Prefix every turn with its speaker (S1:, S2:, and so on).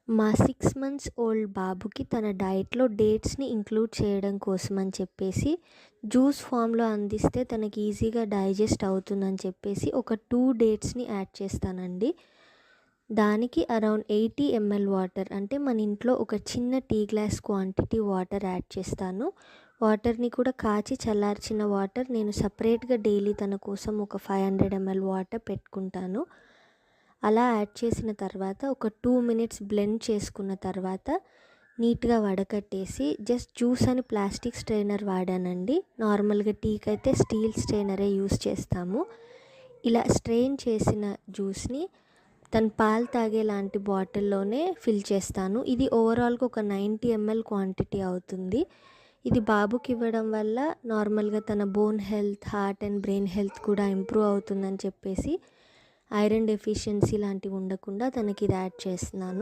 S1: మా 6 months old బాబుకి తన డైట్‌లో డేట్స్‌ని ఇంక్లూడ్ చేయడం కోసం అని చెప్పేసి, జ్యూస్ ఫామ్‌లో అందిస్తే తనకి ఈజీగా డైజెస్ట్ అవుతుందని చెప్పేసి ఒక 2 డేట్స్‌ని యాడ్ చేస్తానండి. దానికి అరౌండ్ 80 ఎంఎల్ వాటర్, అంటే మన ఇంట్లో ఒక చిన్న tea glass quantity water add చేస్తాను. వాటర్‌ని కూడా కాచి చల్లార్చిన వాటర్ నేను సెపరేట్‌గా డైలీ తన కోసం ఒక 500 ఎంఎల్ వాటర్ పెట్టుకుంటాను. అలా యాడ్ చేసిన తర్వాత ఒక 2 మినిట్స్ బ్లెండ్ చేసుకున్న తర్వాత నీట్‌గా వడకట్టేసి జస్ట్ జ్యూస్ అని ప్లాస్టిక్ స్ట్రెయినర్ వాడానండి. నార్మల్‌గా టీకైతే స్టీల్ స్ట్రెయినరే యూస్ చేస్తాము. ఇలా స్ట్రెయిన్ చేసిన జ్యూస్‌ని తను పాలు తాగేలాంటి బాటిల్‌లోనే ఫిల్ చేస్తాను. ఇది ఓవరాల్‌గా ఒక 90 ఎంఎల్ క్వాంటిటీ అవుతుంది. ఇది బాబుకి ఇవ్వడం వల్ల నార్మల్‌గా తన bone health, heart and brain health కూడా ఇంప్రూవ్ అవుతుందని చెప్పేసి ఐరన్ డెఫిషియన్సీ లాంటివి ఉండకుండా తనకి ఇది యాడ్ చేస్తున్నాను.